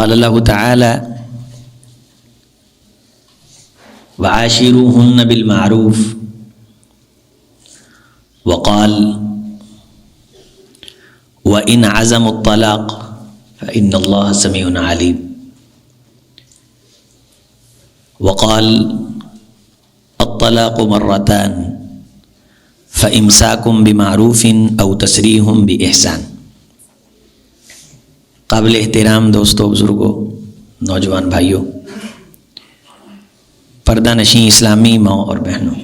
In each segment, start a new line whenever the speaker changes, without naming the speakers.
قال اللہ تعالی وعاشروہن بالمعروف وقال وإن عزموا الطلاق فإن اللہ سمیع علیم وقال الطلاق مرتان فإمساك بمعروف أو تسريح بإحسان۔ قابل احترام دوستوں، بزرگوں، نوجوان بھائیوں، پردہ نشین اسلامی ماں اور بہنوں،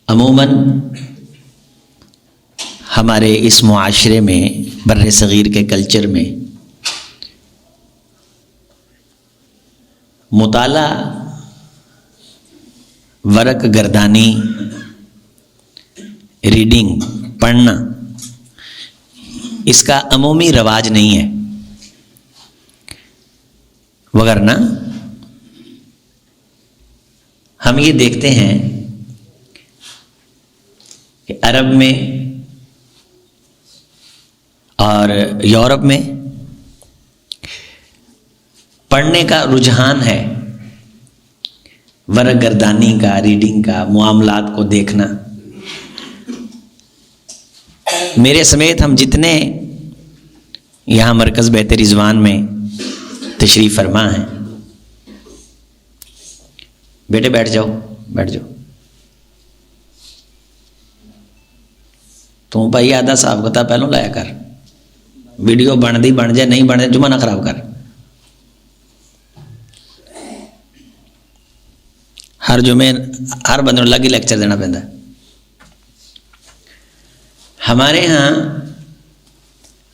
عموماً ہمارے اس معاشرے میں، بر صغیر کے کلچر میں مطالعہ، ورق گردانی، ریڈنگ، پڑھنا، اس کا عمومی رواج نہیں ہے، وگرنہ ہم یہ دیکھتے ہیں کہ عرب میں اور یورپ میں پڑھنے کا رجحان ہے، ورق گردانی کا، ریڈنگ کا، معاملات کو دیکھنا۔ میرے سمیت ہم جتنے یہاں مرکز بیت رضوان میں تشریف فرما ہیں، بیٹے بیٹھ جاؤ، بیٹھ جاؤ، تو بھائی آدھا صاحب کتا پہلوں لایا کر، ویڈیو بن دی بن جائے، نہیں بن جائے جمعہ نہ خراب کر۔ ہر جمعے ہر بندے کو الگ ہی لیکچر دینا پہنتا ہے۔ ہمارے ہاں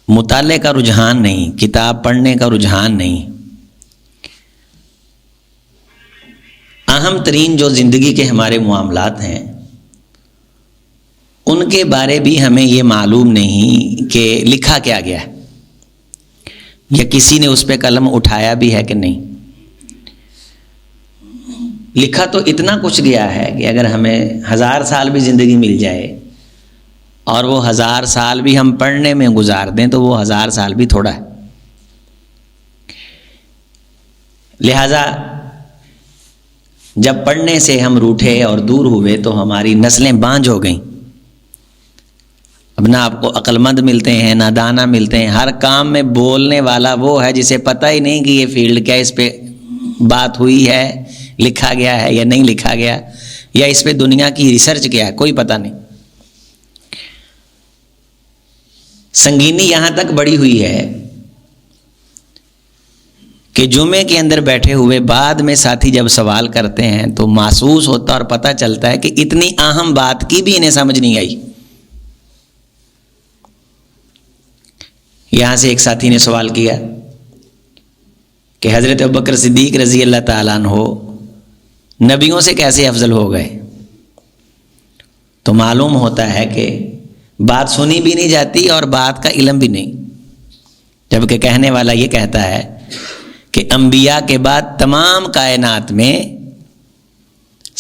مطالعے کا رجحان نہیں، کتاب پڑھنے کا رجحان نہیں۔ اہم ترین جو زندگی کے ہمارے معاملات ہیں، ان کے بارے بھی ہمیں یہ معلوم نہیں کہ لکھا کیا گیا ہے، یا کسی نے اس پہ قلم اٹھایا بھی ہے کہ نہیں۔ لکھا تو اتنا کچھ گیا ہے کہ اگر ہمیں 1000 سال بھی زندگی مل جائے اور وہ 1000 سال بھی ہم پڑھنے میں گزار دیں تو وہ 1000 سال بھی تھوڑا ہے۔ لہذا جب پڑھنے سے ہم روٹھے اور دور ہوئے تو ہماری نسلیں بانجھ ہو گئیں۔ اب نہ آپ کو عقل مند ملتے ہیں، نہ دانا ملتے ہیں۔ ہر کام میں بولنے والا وہ ہے جسے پتہ ہی نہیں کہ یہ فیلڈ کیا، اس پہ بات ہوئی ہے، لکھا گیا ہے یا نہیں لکھا گیا، یا اس پہ دنیا کی ریسرچ کیا ہے، کوئی پتہ نہیں۔ سنگینی یہاں تک بڑھی ہوئی ہے کہ جمعے کے اندر بیٹھے ہوئے بعد میں ساتھی جب سوال کرتے ہیں تو محسوس ہوتا اور پتہ چلتا ہے کہ اتنی اہم بات کی بھی انہیں سمجھ نہیں آئی۔ یہاں سے ایک ساتھی نے سوال کیا کہ حضرت ابوبکر صدیق رضی اللہ تعالیٰ عنہ نبیوں سے کیسے افضل ہو گئے؟ تو معلوم ہوتا ہے کہ بات سنی بھی نہیں جاتی اور بات کا علم بھی نہیں، جبکہ کہنے والا یہ کہتا ہے کہ انبیاء کے بعد تمام کائنات میں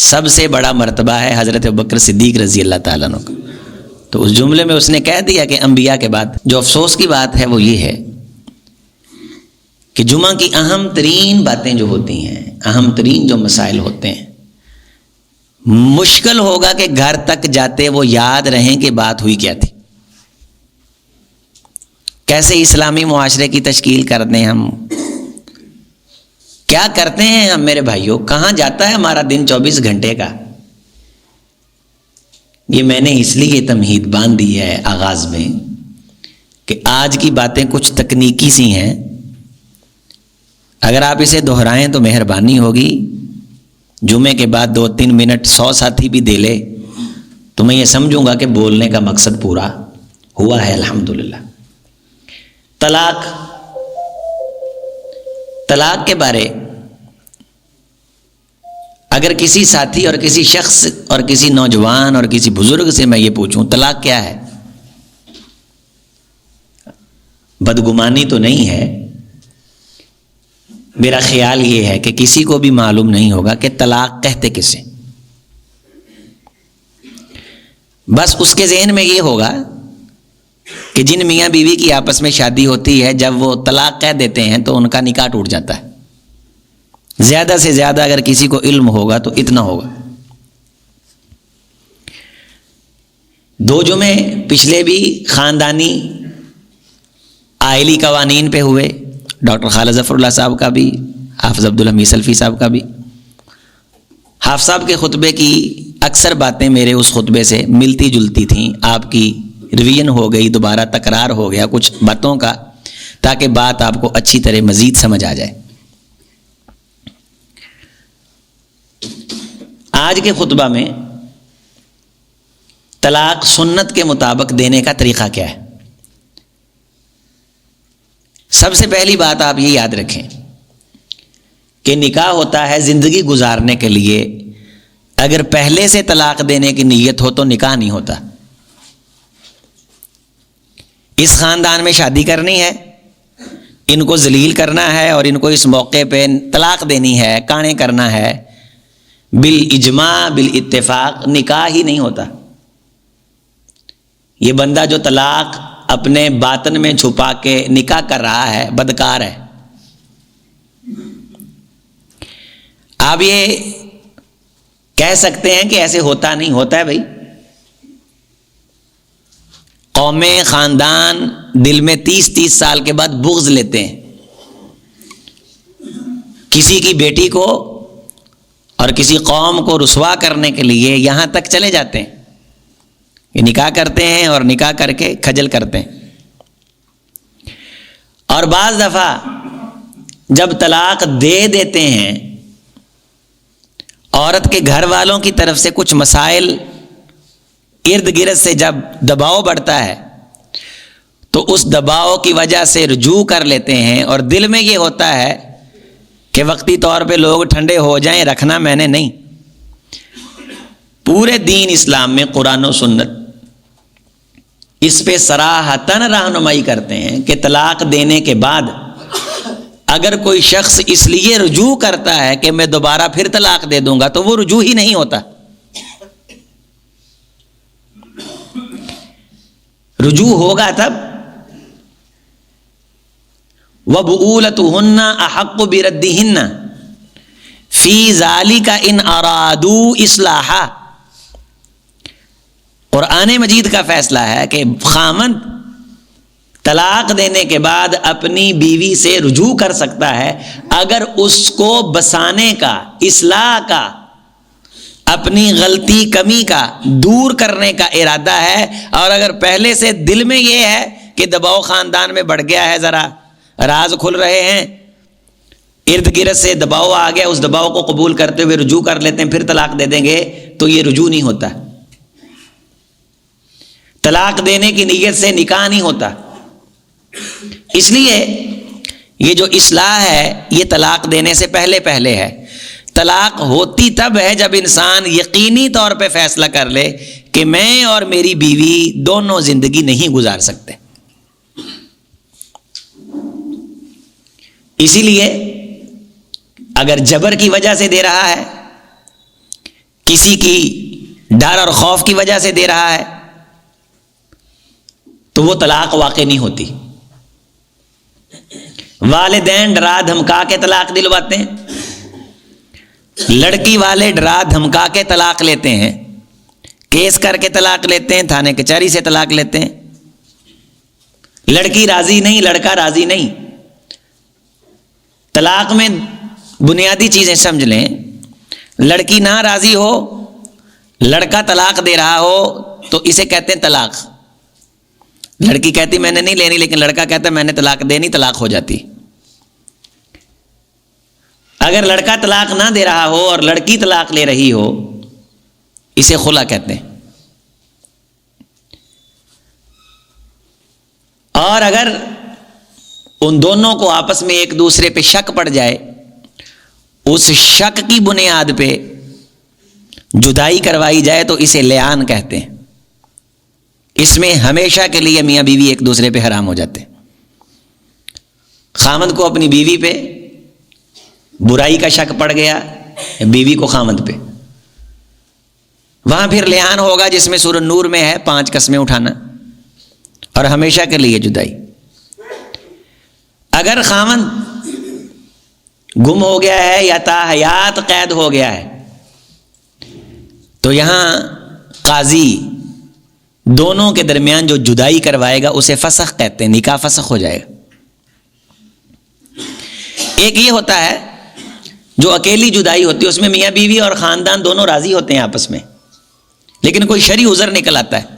سب سے بڑا مرتبہ ہے حضرت ابوبکر صدیق رضی اللہ تعالیٰ عنہ کا۔ تو اس جملے میں اس نے کہہ دیا کہ انبیاء کے بعد۔ جو افسوس کی بات ہے وہ یہ ہے کہ جمعہ کی اہم ترین باتیں جو ہوتی ہیں، اہم ترین جو مسائل ہوتے ہیں، مشکل ہوگا کہ گھر تک جاتے وہ یاد رہیں کہ بات ہوئی کیا تھی۔ کیسے اسلامی معاشرے کی تشکیل کر دیں ہم؟ کیا کرتے ہیں ہم میرے بھائیوں؟ کہاں جاتا ہے ہمارا دن 24 گھنٹے کا؟ یہ میں نے اس لیے تمہید باندھ دی ہے آغاز میں کہ آج کی باتیں کچھ تکنیکی سی ہیں، اگر آپ اسے دہرائیں تو مہربانی ہوگی۔ جمعے کے بعد 2-3 منٹ 100 ساتھی بھی دے لے تو میں یہ سمجھوں گا کہ بولنے کا مقصد پورا ہوا ہے الحمدللہ۔ طلاق کے بارے اگر کسی ساتھی اور کسی شخص اور کسی نوجوان اور کسی بزرگ سے میں یہ پوچھوں طلاق کیا ہے، بدگمانی تو نہیں ہے، میرا خیال یہ ہے کہ کسی کو بھی معلوم نہیں ہوگا کہ طلاق کہتے کسے۔ بس اس کے ذہن میں یہ ہوگا کہ جن میاں بیوی کی آپس میں شادی ہوتی ہے جب وہ طلاق کہہ دیتے ہیں تو ان کا نکاح ٹوٹ جاتا ہے. زیادہ سے زیادہ اگر کسی کو علم ہوگا تو اتنا ہوگا. 2 جمعے پچھلے بھی خاندانی آئلی قوانین پہ ہوئے، ڈاکٹر خالد ظفر اللہ صاحب کا بھی، حافظ عبدالحمید سلفی صاحب کا بھی. حافظ صاحب کے خطبے کی اکثر باتیں میرے اس خطبے سے ملتی جلتی تھیں. آپ کی ریویژن ہو گئی، دوبارہ تکرار ہو گیا کچھ باتوں کا، تاکہ بات آپ کو اچھی طرح مزید سمجھ آ جائے. آج کے خطبہ میں طلاق سنت کے مطابق دینے کا طریقہ کیا ہے. سب سے پہلی بات آپ یہ یاد رکھیں کہ نکاح ہوتا ہے زندگی گزارنے کے لیے. اگر پہلے سے طلاق دینے کی نیت ہو تو نکاح نہیں ہوتا. اس خاندان میں شادی کرنی ہے، ان کو ذلیل کرنا ہے اور ان کو اس موقع پہ طلاق دینی ہے، کانے کرنا ہے، بالاجماع بالاتفاق نکاح ہی نہیں ہوتا. یہ بندہ جو طلاق اپنے باطن میں چھپا کے نکاح کر رہا ہے بدکار ہے. آپ یہ کہہ سکتے ہیں کہ ایسے ہوتا نہیں، ہوتا ہے بھائی. قومیں، خاندان دل میں 30 سال کے بعد بغض لیتے ہیں. کسی کی بیٹی کو اور کسی قوم کو رسوا کرنے کے لیے یہاں تک چلے جاتے ہیں. یہ نکاح کرتے ہیں اور نکاح کر کے کھجل کرتے ہیں. اور بعض دفعہ جب طلاق دے دیتے ہیں، عورت کے گھر والوں کی طرف سے کچھ مسائل ارد گرد سے جب دباؤ بڑھتا ہے تو اس دباؤ کی وجہ سے رجوع کر لیتے ہیں، اور دل میں یہ ہوتا ہے کہ وقتی طور پہ لوگ ٹھنڈے ہو جائیں، رکھنا میں نے نہیں. پورے دین اسلام میں قرآن و سنت اس پہ صراحتاً رہنمائی کرتے ہیں کہ طلاق دینے کے بعد اگر کوئی شخص اس لیے رجوع کرتا ہے کہ میں دوبارہ پھر طلاق دے دوں گا تو وہ رجوع ہی نہیں ہوتا. رجوع ہوگا تب وَبُعُولَتُهُنَّ أَحَقُّ بِرَدِّهِنَّ فِي ذَلِكَ إِنْ أَرَادُوا إِصْلَاحًا. قرآن مجید کا فیصلہ ہے کہ خاوند طلاق دینے کے بعد اپنی بیوی سے رجوع کر سکتا ہے اگر اس کو بسانے کا، اصلاح کا، اپنی غلطی کمی کا دور کرنے کا ارادہ ہے. اور اگر پہلے سے دل میں یہ ہے کہ دباؤ خاندان میں بڑھ گیا ہے، ذرا راز کھل رہے ہیں، ارد گرد سے دباؤ آ گیا، اس دباؤ کو قبول کرتے ہوئے رجوع کر لیتے ہیں، پھر طلاق دے دیں گے، تو یہ رجوع نہیں ہوتا. طلاق دینے کی نیت سے نکاح نہیں ہوتا. اس لیے یہ جو اصلاح ہے یہ طلاق دینے سے پہلے پہلے ہے. طلاق ہوتی تب ہے جب انسان یقینی طور پہ فیصلہ کر لے کہ میں اور میری بیوی دونوں زندگی نہیں گزار سکتے. اسی لیے اگر جبر کی وجہ سے دے رہا ہے، کسی کی ڈر اور خوف کی وجہ سے دے رہا ہے، تو وہ طلاق واقع نہیں ہوتی. والدین ڈرا دھمکا کے طلاق دلواتے ہیں، لڑکی والے ڈرا دھمکا کے طلاق لیتے ہیں، کیس کر کے طلاق لیتے ہیں، تھانے کچہری سے طلاق لیتے ہیں. لڑکی راضی نہیں، لڑکا راضی نہیں. طلاق میں بنیادی چیزیں سمجھ لیں. لڑکی نہ راضی ہو، لڑکا طلاق دے رہا ہو تو اسے کہتے ہیں طلاق. لڑکی کہتی میں نے نہیں لینی، لیکن لڑکا کہتا میں نے طلاق دینی، طلاق ہو جاتی. اگر لڑکا طلاق نہ دے رہا ہو اور لڑکی طلاق لے رہی ہو، اسے خلا کہتے ہیں. اور اگر ان دونوں کو آپس میں ایک دوسرے پہ شک پڑ جائے، اس شک کی بنیاد پہ جدائی کروائی جائے تو اسے لیان کہتے ہیں. اس میں ہمیشہ کے لیے میاں بیوی ایک دوسرے پہ حرام ہو جاتے ہیں. خامند کو اپنی بیوی پہ برائی کا شک پڑ گیا، بیوی کو خامند پہ، وہاں پھر لیان ہوگا جس میں سورہ نور میں ہے 5 قسمیں اٹھانا. اور ہمیشہ کے لیے جدائی۔ اگر خاوند گم ہو گیا ہے یا تاحیات قید ہو گیا ہے تو یہاں قاضی دونوں کے درمیان جو جدائی کروائے گا اسے فسخ کہتے ہیں، نکاح فسخ ہو جائے گا۔ ایک یہ ہوتا ہے جو اکیلی جدائی ہوتی ہے، اس میں میاں بیوی اور خاندان دونوں راضی ہوتے ہیں آپس میں، لیکن کوئی شرعی عذر نکل آتا ہے،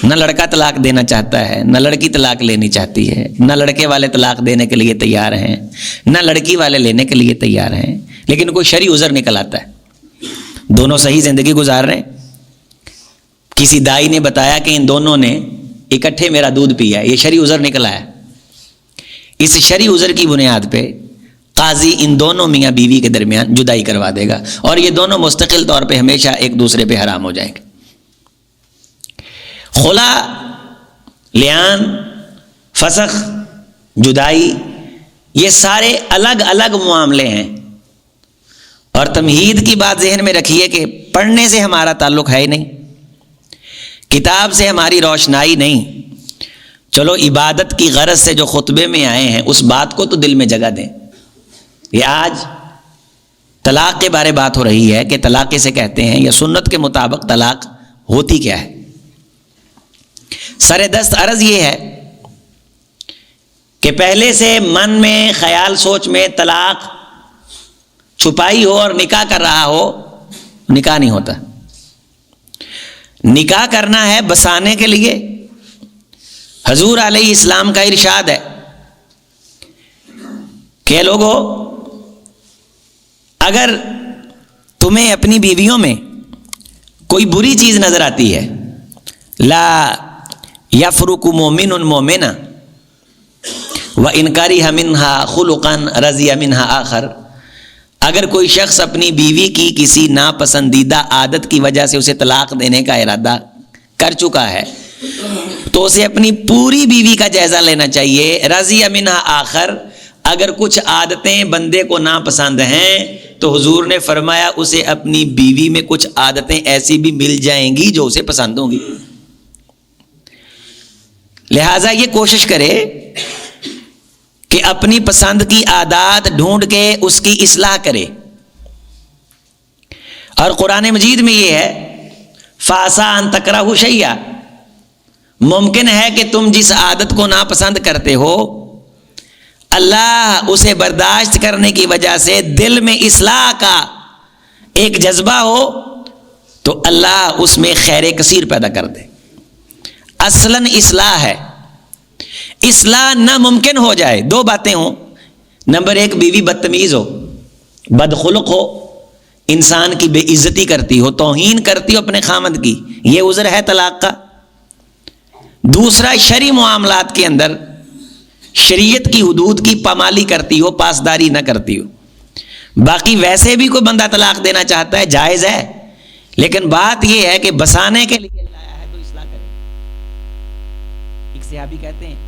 نہ لڑکا طلاق دینا چاہتا ہے، نہ لڑکی طلاق لینی چاہتی ہے، نہ لڑکے والے طلاق دینے کے لیے تیار ہیں، نہ لڑکی والے لینے کے لیے تیار ہیں، لیکن کوئی شرعی عذر نکل آتا ہے، دونوں صحیح زندگی گزار رہے ہیں۔ کسی دائی نے بتایا کہ ان دونوں نے اکٹھے میرا دودھ پیا ہے، یہ شرعی عذر نکلا ہے، اس شرعی عذر کی بنیاد پہ قاضی ان دونوں میاں بیوی کے درمیان جدائی کروا دے گا، اور یہ دونوں مستقل طور پہ ہمیشہ ایک دوسرے پہ حرام ہو جائیں گے۔ خلا، لیان، فسخ، جدائی، یہ سارے الگ الگ معاملے ہیں، اور تمہید کی بات ذہن میں رکھیے کہ پڑھنے سے ہمارا تعلق ہے ہی نہیں، کتاب سے ہماری روشنائی نہیں۔ چلو عبادت کی غرض سے جو خطبے میں آئے ہیں اس بات کو تو دل میں جگہ دیں۔ یہ آج طلاق کے بارے بات ہو رہی ہے کہ طلاق کیسے کہتے ہیں، یا سنت کے مطابق طلاق ہوتی کیا ہے۔ سر دست عرض یہ ہے کہ پہلے سے من میں، خیال سوچ میں طلاق چھپائی ہو اور نکاح کر رہا ہو، نکاح نہیں ہوتا۔ نکاح کرنا ہے بسانے کے لیے۔ حضور علیہ السلام کا ارشاد ہے کہ لوگوں، اگر تمہیں اپنی بیویوں میں کوئی بری چیز نظر آتی ہے، لا یفرق مومن مومنا وان کرہ منہا خلقا رضی منہا آخر، اگر کوئی شخص اپنی بیوی کی کسی ناپسندیدہ عادت کی وجہ سے اسے طلاق دینے کا ارادہ کر چکا ہے تو اسے اپنی پوری بیوی کا جائزہ لینا چاہیے۔ رضی منہا آخر، اگر کچھ عادتیں بندے کو ناپسند ہیں تو حضور نے فرمایا اسے اپنی بیوی میں کچھ عادتیں ایسی بھی مل جائیں گی جو اسے پسند ہوں گی۔ لہٰذا یہ کوشش کرے کہ اپنی پسند کی عادات ڈھونڈ کے اس کی اصلاح کرے، اور قرآن مجید میں یہ ہے فَعَسَىٰ أَن تَكْرَهُوا شَيْئًا، ممکن ہے کہ تم جس عادت کو ناپسند کرتے ہو اللہ اسے برداشت کرنے کی وجہ سے دل میں اصلاح کا ایک جذبہ ہو تو اللہ اس میں خیر کثیر پیدا کر دے۔ اصلاً اصلاح ہے، اصلاح ناممکن ہو جائے، دو باتیں ہوں، نمبر ایک بیوی بدتمیز ہو، بدخلق ہو، انسان کی بے عزتی کرتی ہو، توہین کرتی ہو اپنے خامد کی، یہ عذر ہے طلاق کا۔ دوسرا، شرعی معاملات کے اندر شریعت کی حدود کی پامالی کرتی ہو، پاسداری نہ کرتی ہو۔ باقی ویسے بھی کوئی بندہ طلاق دینا چاہتا ہے، جائز ہے، لیکن بات یہ ہے کہ بسانے کے لیے لایا ہے تو اصلاح کرے۔ ایک صحابی کہتے ہیں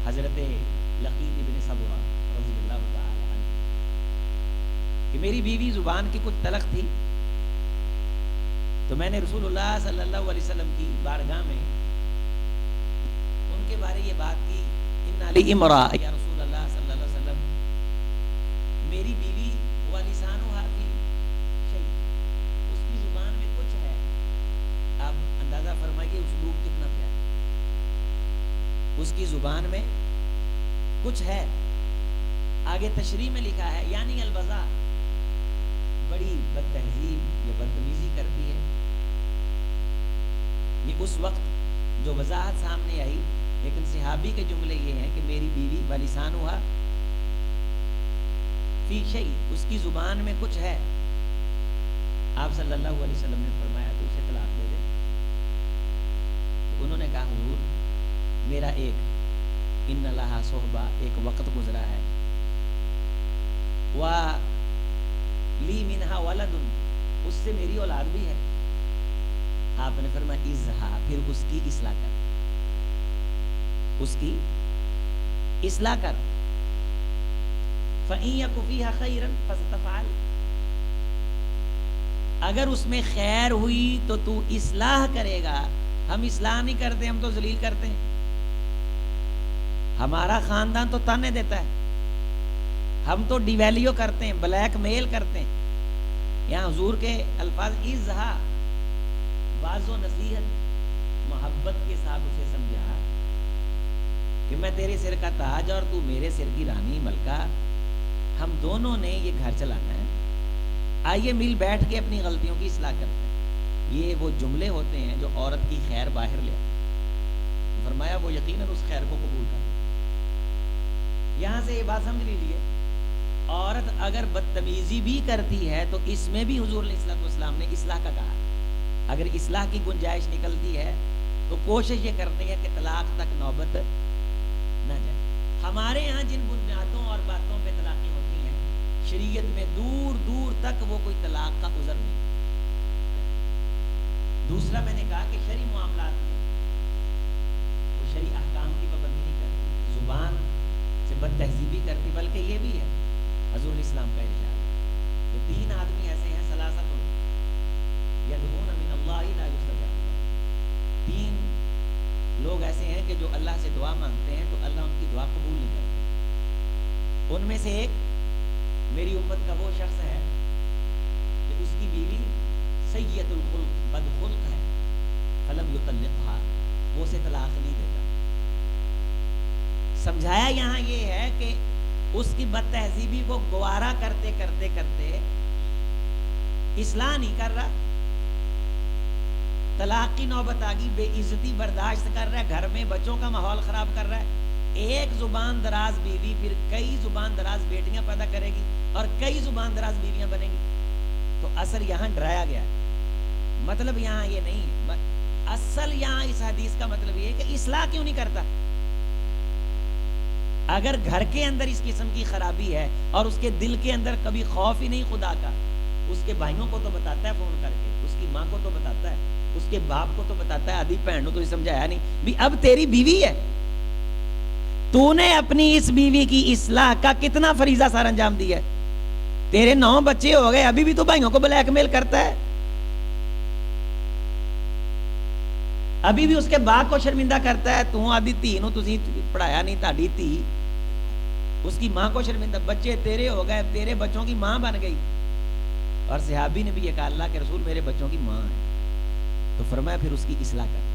حضرت لقید بن صبوہ رضی اللہ تعالی عنہ کہ میری بیوی زبان کی کچھ تلخ تھی، تو میں نے رسول اللہ صلی اللہ علیہ وسلم کی بارگاہ میں ان کے بارے یہ بات کی، ان علی امرأ یا رسول اللہ صلی اللہ علیہ وسلم، میری بیوی ولسانها فی شیء، اس کی زبان میں کچھ ہے۔ آپ اندازہ فرمائیے اسلوب کتنا پیارا، اس کی زبان میں کچھ ہے۔ آگے تشریح میں لکھا ہے یعنی البذا، بڑی بد تہذیب یا بدتمیزی کرتی ہے۔ یہ اس وقت جو وضاحت سامنے آئی، لیکن صحابی کے جملے یہ ہیں کہ میری بیوی ولسانها فی شیء، اس کی زبان میں کچھ ہے۔ آپ صلی اللہ علیہ وسلم نے فرمایا تو اسے طلاق دے دے۔ انہوں نے کہا حضور میرا ایک ان لہا صحبہ، ایک وقت گزرا ہے، وَلِي مِنْهَا وَلَدٌ، اس سے میری اولاد بھی ہے۔ آپ نے فرمایا اِزْہا، پھر اس کی اصلاح کر، اس کی اصلاح کر۔ فَإِن يَكُ فِيهَا خَيْرًا فَسَتَفْعَلُ، اگر اس میں خیر ہوئی تو تو اصلاح کرے گا، ہم اصلاح نہیں کرتے، ہم تو ذلیل کرتے ہیں. ہمارا خاندان تو تانے دیتا ہے، ہم تو ڈی ویلیو کرتے ہیں، بلیک میل کرتے ہیں. یہاں حضور کے الفاظ ازہا، واض و نصیحت محبت کے ساتھ اسے سمجھا کہ میں تیرے سر کا تاج اور تو میرے سر کی رانی ملکہ، ہم دونوں نے یہ گھر چلانا ہے، آئیے مل بیٹھ کے اپنی غلطیوں کی اصلاح کرتے ہیں. یہ وہ جملے ہوتے ہیں جو عورت کی خیر باہر لے آتے ہیں. فرمایا وہ یقیناً اس خیر کو قبول کرے. یہاں سے یہ بات سمجھ لیجیے، عورت اگر بدتمیزی بھی کرتی ہے تو اس میں بھی حضور علیہ الصلوۃ والسلام نے اصلاح کا کہا. اگر اصلاح کی گنجائش نکلتی ہے تو کوشش یہ کرنی ہے کہ طلاق تک نوبت نہ جائے. ہمارے یہاں جن بنیادوں اور باتوں پہ طلاقیں ہوتی ہیں، شریعت میں دور دور تک وہ کوئی طلاق کا عذر نہیں. دوسرا میں نے کہا کہ شرعی معاملات میں وہ شرعی احکام کی پابندی نہیں کرتی، زبان سے بد تہذیبی کرتی. بلکہ یہ بھی ہے حضور اسلام کا ارشاد کہ 3 آدمی ایسے ہیں ثلاثۃ یدعون من اللہ لا یستجاب لهم. 3 لوگ ایسے ہیں کہ جو اللہ سے دعا مانگتے ہیں تو اللہ ان کی دعا قبول نہیں کرتے. ان میں سے ایک میری امت کا وہ شخص ہے کہ اس کی بیوی سیئۃ الخلق بدخلق ہے، فلم یطلقها، وہ اسے طلاق نہیں دیتا. سمجھایا یہاں یہ ہے کہ اس کی بد تہذیبی کو گوارا کرتے کرتے کرتے اصلاح نہیں کر رہا، طلاق کی نوبت آ گئی، بے عزتی برداشت کر رہا ہے، گھر میں بچوں کا ماحول خراب کر رہا ہے. ایک زبان دراز بیوی پھر کئی زبان دراز بیٹیاں پیدا کرے گی اور کئی زبان دراز بیویاں بنیں گی. تو اثر یہاں ڈرایا گیا. مطلب یہاں یہ نہیں ہے، اصل یہاں اس حدیث کا مطلب یہ ہے کہ اصلاح کیوں نہیں کرتا. اگر گھر کے اندر اس قسم کی خرابی ہے اور اس کے دل کے اندر کبھی خوف ہی نہیں خدا کا، اس کے بھائیوں کو تو بتاتا ہے فون کر کے، اس کی ماں کو تو بتاتا ہے، اس کے باپ کو تو بتاتا ہے، آدھی بہنوں تو سمجھایا نہیں بھی اب تیری بیوی ہے، تو نے اپنی اس بیوی کی اصلاح کا کتنا فریضہ سر انجام دیا ہے. تیرے 9 بچے ہو گئے، ابھی بھی تو بھائیوں کو بلیک میل کرتا ہے، ابھی بھی اس کے باپ کو شرمندہ کرتا ہے. تو آدھی دھی نو تسی پڑھایا نہیں، تہاڈی دھی اس کی ماں کو شرمندہ. بچے تیرے ہو گئے، تیرے بچوں کی ماں بن گئی. اور صحابی نے بھی یہ کہا اللہ کے رسول میرے بچوں کی ماں ہے. تو فرمایا پھر اس کی اصلاح کر.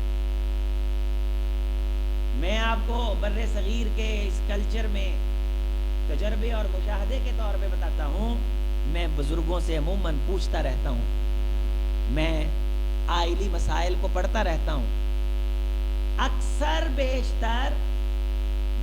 میں آپ کو بر صغیر کے اس کلچر میں تجربے اور مشاہدے کے طور پہ بتاتا ہوں. میں بزرگوں سے عموماً پوچھتا رہتا ہوں، میں آئلی مسائل کو پڑھتا رہتا ہوں. اکثر بیشتر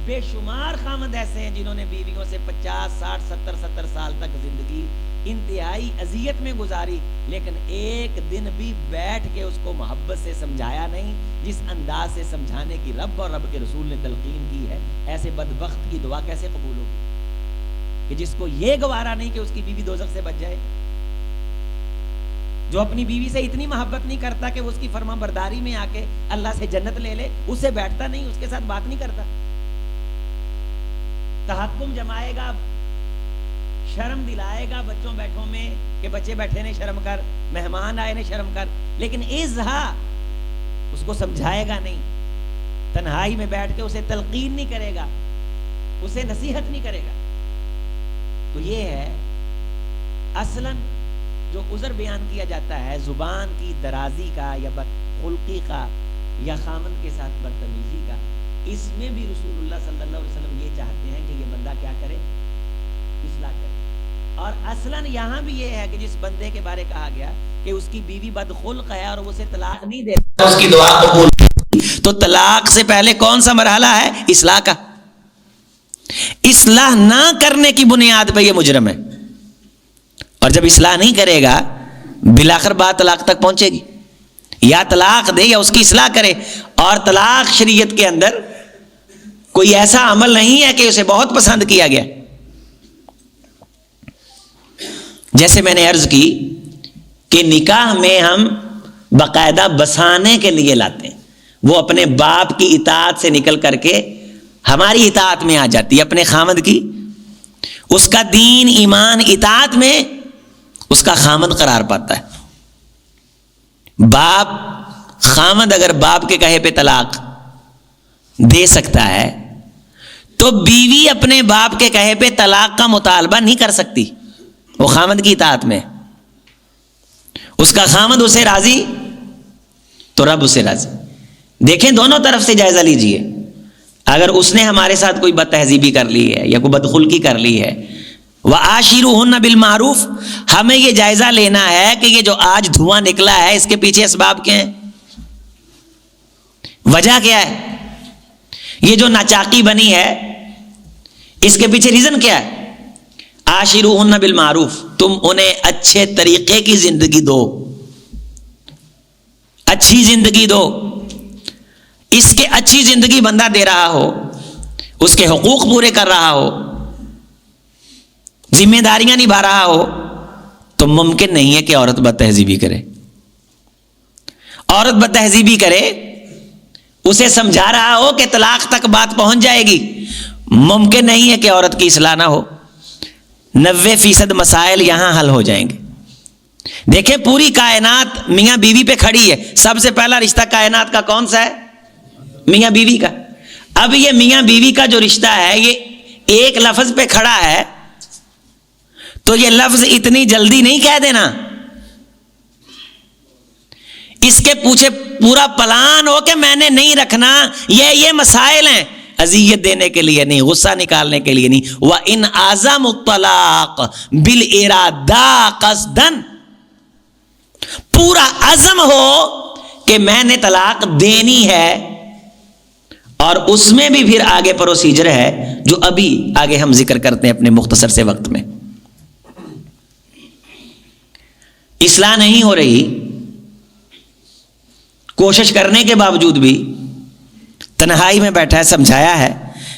بے شمار خامد ایسے ہیں جنہوں نے بیویوں سے 50 60 70 سال تک زندگی انتہائی اذیت میں گزاری، لیکن ایک دن بھی بیٹھ کے اس کو محبت سے سمجھایا نہیں جس انداز سے سمجھانے کی رب اور رب کے رسول نے تلقین کی ہے. ایسے بدبخت کی دعا کیسے قبول ہوگی کہ جس کو یہ گوارا نہیں کہ اس کی بیوی دوزخ سے بچ جائے، جو اپنی بیوی سے اتنی محبت نہیں کرتا کہ وہ اس کی فرما برداری میں آ کے اللہ سے جنت لے لے، اس سے بیٹھتا نہیں، اس کے ساتھ بات نہیں کرتا. تحکم جمائے گا، شرم دلائے گا بچوں بیٹھوں میں کہ بچے بیٹھے نے شرم کر، مہمان آئے نے شرم کر، لیکن ازہا اس کو سمجھائے گا نہیں، تنہائی میں بیٹھ کے اسے تلقین نہیں کرے گا، اسے نصیحت نہیں کرے گا. تو یہ ہے اصلاً جو عذر بیان کیا جاتا ہے زبان کی درازی کا یا بدخلقی کا یا خامن کے ساتھ بدتمیزی کا، اس میں بھی رسول اللہ صلی اللہ علیہ وسلم یہ چاہتے ہیں کہ یہ بندہ کیا کرے، اصلاح کرے. اور اصلاً یہاں بھی یہ ہے کہ جس بندے کے بارے کہا گیا کہ اس کی بیوی بدخلق ہے اور وہ اسے طلاق نہیں دیتا، اس کی دعا قبول، تو طلاق سے پہلے کون سا مرحلہ ہے؟ اصلاح کا. اصلاح نہ کرنے کی بنیاد پہ یہ مجرم ہے، اور جب اصلاح نہیں کرے گا بالآخر بات طلاق تک پہنچے گی. یا طلاق دے یا اس کی اصلاح کرے. اور طلاق شریعت کے اندر کوئی ایسا عمل نہیں ہے کہ اسے بہت پسند کیا گیا. جیسے میں نے عرض کی کہ نکاح میں ہم باقاعدہ بسانے کے لیے لاتے ہیں، وہ اپنے باپ کی اطاعت سے نکل کر کے ہماری اطاعت میں آ جاتی ہے، اپنے خامد کی. اس کا دین ایمان اطاعت میں اس کا خامد قرار پاتا ہے. باپ خامد اگر باپ کے کہے پہ طلاق دے سکتا ہے تو بیوی اپنے باپ کے کہے پہ طلاق کا مطالبہ نہیں کر سکتی، وہ خامد کی اطاعت میں، اس کا خامد اسے راضی تو رب اسے راضی۔ دیکھیں دونوں طرف سے جائزہ لیجئے، اگر اس نے ہمارے ساتھ کوئی بد تہذیبی کر لی ہے یا کوئی بدخلقی کر لی ہے، وَعَاشِرُوهُنَّ بِالْمَعْرُوفِ، ہمیں یہ جائزہ لینا ہے کہ یہ جو آج دھواں نکلا ہے اس کے پیچھے اسباب کیا ہیں، وجہ کیا ہے، یہ جو ناچاقی بنی ہے اس کے پیچھے ریزن کیا ہے۔ عاشروہن بالمعروف، تم انہیں اچھے طریقے کی زندگی دو، اچھی زندگی دو۔ اس کے اچھی زندگی بندہ دے رہا ہو، اس کے حقوق پورے کر رہا ہو، ذمہ داریاں نبھا رہا ہو، تو ممکن نہیں ہے کہ عورت بد تہذیبی کرے۔ عورت بد تہذیبی کرے، اسے سمجھا رہا ہو کہ طلاق تک بات پہنچ جائے گی، ممکن نہیں ہے کہ عورت کی اصلاح نہ ہو۔ 90% مسائل یہاں حل ہو جائیں گے۔ دیکھیں پوری کائنات میاں بیوی پہ کھڑی ہے، سب سے پہلا رشتہ کائنات کا کون سا ہے؟ میاں بیوی کا۔ اب یہ میاں بیوی کا جو رشتہ ہے یہ ایک لفظ پہ کھڑا ہے، تو یہ لفظ اتنی جلدی نہیں کہہ دینا، اس کے پیچھے پورا پلان ہو کہ میں نے نہیں رکھنا، یہ مسائل ہیں، اذیت دینے کے لیے نہیں، غصہ نکالنے کے لیے نہیں۔ وَإِنْ عَزَمُ الطَّلَاقَ بِالْإِرَادَةِ قَصْدًا، پورا عزم ہو کہ میں نے طلاق دینی ہے، اور اس میں بھی پھر آگے پروسیجر ہے جو ابھی آگے ہم ذکر کرتے ہیں اپنے مختصر سے وقت میں۔ اصلاح نہیں ہو رہی، کوشش کرنے کے باوجود بھی تنہائی میں بیٹھا ہے، سمجھایا ہے،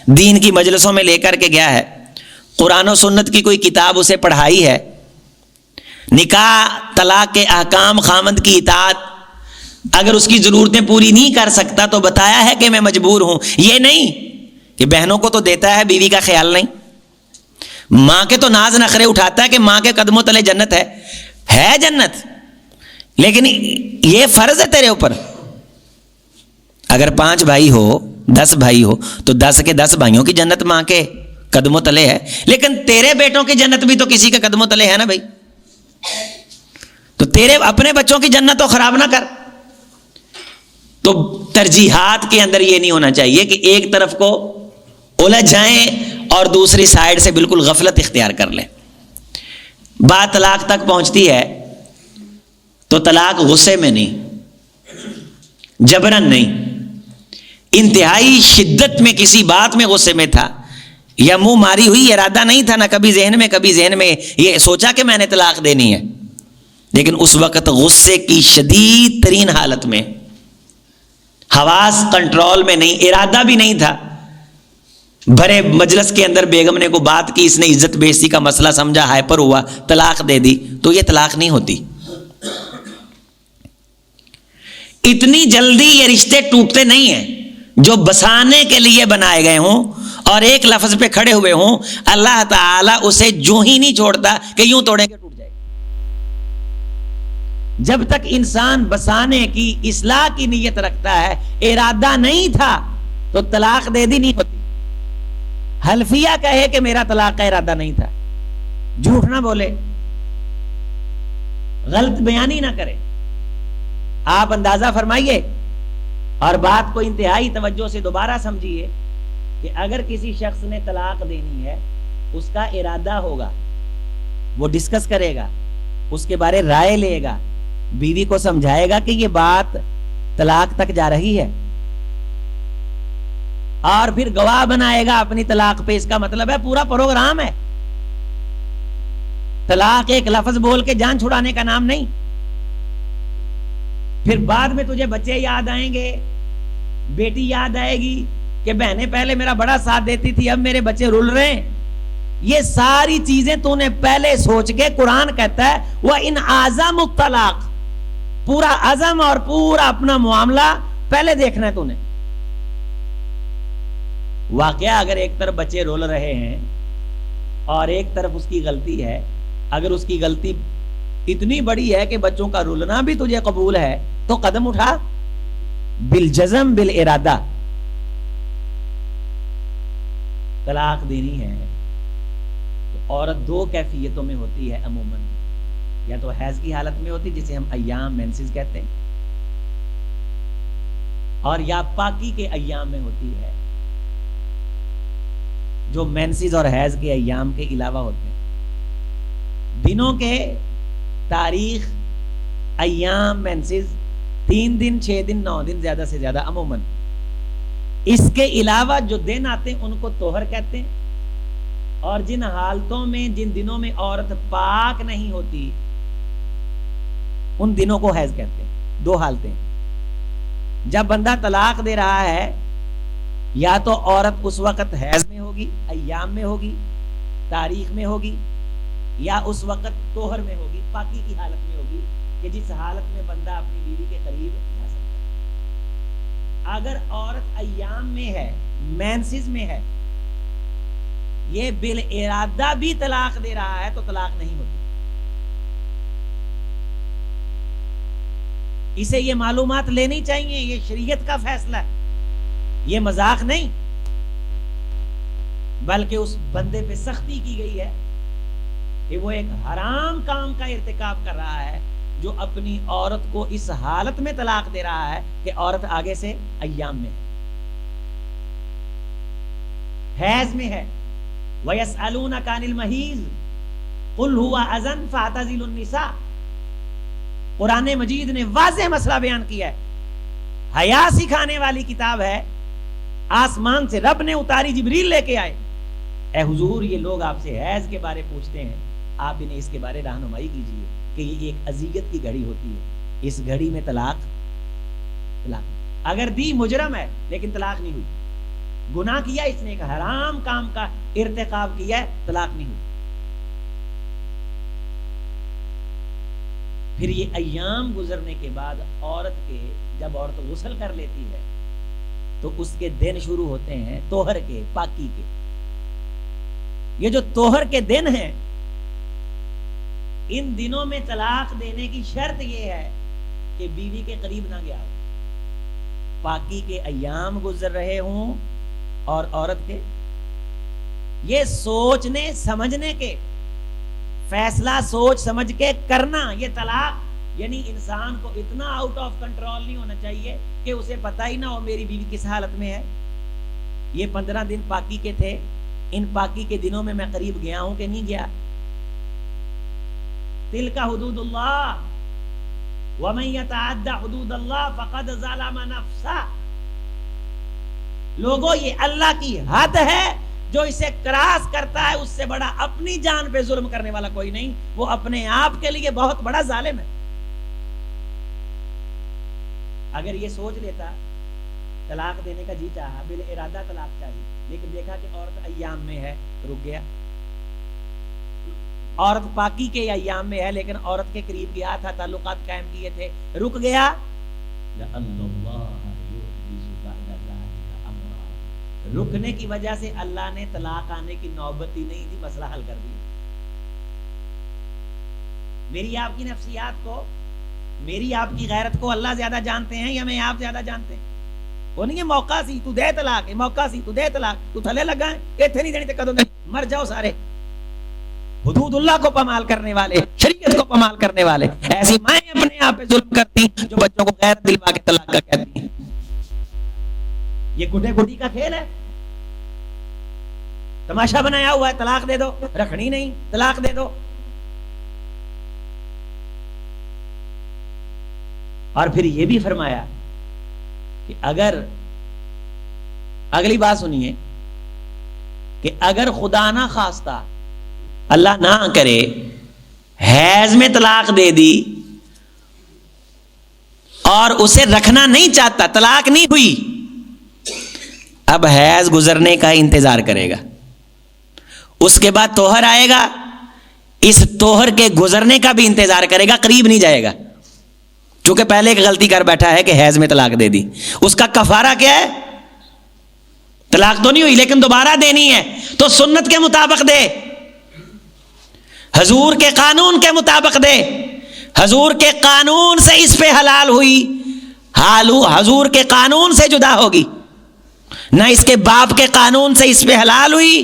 دین کی مجلسوں میں لے کر کے گیا ہے، قرآن و سنت کی کوئی کتاب اسے پڑھائی ہے، نکاح طلاق کے احکام خامند کی اطاعت اگر اس کی ضرورتیں پوری نہیں کر سکتا تو بتایا ہے کہ میں مجبور ہوں۔ یہ نہیں کہ بہنوں کو تو دیتا ہے، بیوی کا خیال نہیں، ماں کے تو ناز نخرے اٹھاتا ہے کہ ماں کے قدموں تلے جنت ہے جنت، لیکن یہ فرض ہے تیرے اوپر۔ اگر 5 بھائی ہو، 10 بھائی ہو، تو 10 کے 10 بھائیوں کی جنت ماں کے قدموں تلے ہے، لیکن تیرے بیٹوں کی جنت بھی تو کسی کے قدموں تلے ہے نا بھائی، تو تیرے اپنے بچوں کی جنت تو خراب نہ کر۔ تو ترجیحات کے اندر یہ نہیں ہونا چاہیے کہ ایک طرف کو الجھ جائیں اور دوسری سائیڈ سے بالکل غفلت اختیار کر لیں۔ بات طلاق تک پہنچتی ہے تو طلاق غصے میں نہیں، جبرن نہیں، انتہائی شدت میں کسی بات میں غصے میں تھا، یا منہ ماری ہوئی ارادہ نہیں تھا، نہ کبھی ذہن میں یہ سوچا کہ میں نے طلاق دینی ہے، لیکن اس وقت غصے کی شدید ترین حالت میں، حواس کنٹرول میں نہیں، ارادہ بھی نہیں تھا، بھرے مجلس کے اندر بیگم نے کو بات کی، اس نے عزت بے عزتی کا مسئلہ سمجھا، ہائپر ہوا، طلاق دے دی، تو یہ طلاق نہیں ہوتی۔ اتنی جلدی یہ رشتے ٹوٹتے نہیں ہیں جو بسانے کے لیے بنائے گئے ہوں اور ایک لفظ پہ کھڑے ہوئے ہوں، اللہ تعالیٰ اسے جو ہی نہیں چھوڑتا کہ یوں توڑیں گے ٹوٹ جائے گا۔ جب تک انسان بسانے کی، اصلاح کی نیت رکھتا ہے، ارادہ نہیں تھا تو طلاق دے دی نہیں ہوتی۔ حلفیہ کہے کہ میرا طلاق کا ارادہ نہیں تھا، جھوٹ نہ بولے، غلط بیانی نہ کرے۔ آپ اندازہ فرمائیے اور بات کو انتہائی توجہ سے دوبارہ سمجھیے کہ اگر کسی شخص نے طلاق دینی ہے، اس کا ارادہ ہوگا، وہ ڈسکس کرے گا، اس کے بارے رائے لے گا، بیوی کو سمجھائے گا کہ یہ بات طلاق تک جا رہی ہے، اور پھر گواہ بنائے گا اپنی طلاق پہ۔ اس کا مطلب ہے پورا پروگرام ہے، طلاق ایک لفظ بول کے جان چھڑانے کا نام نہیں۔ پھر بعد میں تجھے بچے یاد آئیں گے، بیٹی یاد آئے گی کہ بہنیں پہلے میرا بڑا ساتھ دیتی تھی، اب میرے بچے رول رہے ہیں۔ یہ ساری چیزیں تو نے پہلے سوچ کے، قرآن کہتا ہے وَإِنْ عَزَمُ الطَّلَاقَ، پورا عزم اور پورا اپنا معاملہ پہلے دیکھنا ہے تو نے۔ واقعہ اگر ایک طرف بچے رول رہے ہیں اور ایک طرف اس کی غلطی ہے، اگر اس کی غلطی اتنی بڑی ہے کہ بچوں کا رولنا بھی تجھے قبول ہے تو قدم اٹھا، بالجزم بالارادہ طلاق دینی ہے تو عورت دو کیفیتوں میں ہوتی ہے عموماً، یا تو حیض کی حالت میں ہوتی جسے ہم ایام مینسز کہتے ہیں، اور یا پاکی کے ایام میں ہوتی ہے جو مینسز اور حیض کے ایام کے علاوہ ہوتے ہیں۔ دنوں کے تاریخ، ایام، مینسز 3 دن، 6 دن، 9 دن زیادہ سے زیادہ عموماً۔ اس کے علاوہ جو دن آتے ہیں ان کو طہر کہتے ہیں، اور جن حالتوں میں، جن دنوں میں عورت پاک نہیں ہوتی ان دنوں کو حیض کہتے ہیں۔ دو حالتیں، جب بندہ طلاق دے رہا ہے یا تو عورت اس وقت حیض میں ہوگی، ایام میں ہوگی، تاریخ میں ہوگی، یا اس وقت طہر میں ہوگی، پاکی کی حالت میں ہوگی کہ جس حالت میں بندہ اپنی بیوی کے قریب جا سکتا ہے۔ اگر عورت ایام میں ہے، مینسز میں ہے، یہ بالارادہ بھی طلاق دے رہا ہے تو طلاق نہیں ہوتی۔ اسے یہ معلومات لینی چاہیے، یہ شریعت کا فیصلہ ہے، یہ مذاق نہیں، بلکہ اس بندے پہ سختی کی گئی ہے کہ وہ ایک حرام کام کا ارتکاب کر رہا ہے جو اپنی عورت کو اس حالت میں طلاق دے رہا ہے کہ عورت آگے سے ایام میں ہے، حیض میں ہے۔ وَيَسْأَلُونَكَ عَنِ الْمَحِيضِ قُلْ هُوَ أَذًى فَاعْتَزِلُوا النِّسَاءَ۔ قرآن مجید نے واضح مسئلہ بیان کیا ہے، حیا سکھانے والی کتاب ہے، آسمان سے رب نے اتاری، جبریل لے کے آئے، اے حضور یہ لوگ آپ سے حیض کے بارے پوچھتے ہیں، آپ انہیں اس کے بارے رہنمائی کیجیے کہ یہ ایک اذیت کی گھڑی ہوتی ہے، اس گھڑی میں طلاق اگر دی مجرم ہے لیکن طلاق نہیں ہوئی، گناہ کیا اس نے، ایک حرام کام کا ارتکاب کیا ہے، طلاق نہیں ہوئی۔ پھر یہ ایام گزرنے کے بعد عورت کے، جب عورت غسل کر لیتی ہے تو اس کے دن شروع ہوتے ہیں طہر کے، پاکی کے۔ یہ جو طہر کے دن ہیں، ان دنوں میں طلاق دینے کی شرط یہ ہے کہ بیوی کے قریب نہ گیا ہو، پاکی کے ایام گزر رہے ہوں، اور عورت کے یہ سوچنے سمجھنے کے، فیصلہ سوچ سمجھ کے کرنا، یہ طلاق یعنی انسان کو اتنا آؤٹ آف کنٹرول نہیں ہونا چاہیے کہ اسے پتہ ہی نہ ہو میری بیوی کس حالت میں ہے۔ یہ 15 دن پاکی کے تھے، ان پاکی کے دنوں میں قریب گیا ہوں کہ نہیں گیا۔ تلک حدود اللہ ومن یتعد حدود اللہ فقد ظلم نفسہ۔ لوگوں یہ اللہ کی حد ہے، جو اسے کراس کرتا ہے اس سے بڑا اپنی جان پہ ظلم کرنے والا کوئی نہیں، وہ اپنے آپ کے لیے بہت بڑا ظالم ہے۔ اگر یہ سوچ لیتا، طلاق دینے کا جی چاہا، بالارادہ طلاق چاہیے، لیکن دیکھا کہ عورت ایام میں ہے، رک گیا۔ عورت پاکی کے ایام میں ہے لیکن عورت کے قریب گیا تھا، تعلقات قائم کیے تھے، رک گیا، رکنے کی وجہ سے اللہ نے طلاق آنے کی نوبت ہی نہیں دی، مسئلہ حل کر دیا۔ میری آپ کی نفسیات کو، میری آپ کی غیرت کو اللہ زیادہ جانتے ہیں یا میں آپ زیادہ جانتے ہیں؟ وہ نہیں ہے موقع سی تو دے طلاق، موقع سی تو دے طلاق، تو تھلے لگا ہے ایتھے نہیں دینی تے کدوں دینی، مر جاؤ سارے۔ حدود اللہ کو پامال کرنے والے، شریعت کو پامال کرنے والے، ایسی مائیں اپنے آپ پہ ظلم کرتی جو بچوں کو غیرت دلوا کے طلاق کا کہتی ہیں۔ یہ گڈے گڈی کا کھیل ہے، تماشا بنایا ہوا ہے، طلاق دے دو، رکھنی نہیں، طلاق دے دو۔ اور پھر یہ بھی فرمایا کہ اگر، اگلی بات سنیے، کہ اگر خدا نہ خواستہ، اللہ نہ کرے، حیض میں طلاق دے دی اور اسے رکھنا نہیں چاہتا، طلاق نہیں ہوئی، اب حیض گزرنے کا انتظار کرے گا، اس کے بعد طہر آئے گا، اس طہر کے گزرنے کا بھی انتظار کرے گا، قریب نہیں جائے گا، چونکہ پہلے ایک غلطی کر بیٹھا ہے کہ حیض میں طلاق دے دی۔ اس کا کفارہ کیا ہے؟ طلاق تو نہیں ہوئی لیکن دوبارہ دینی ہے، تو سنت کے مطابق دے، حضور کے قانون کے مطابق دے۔ حضور کے قانون سے اس پہ حلال ہوئی، حضور کے قانون سے جدا ہوگی، نہ اس کے باپ کے قانون سے اس پہ حلال ہوئی،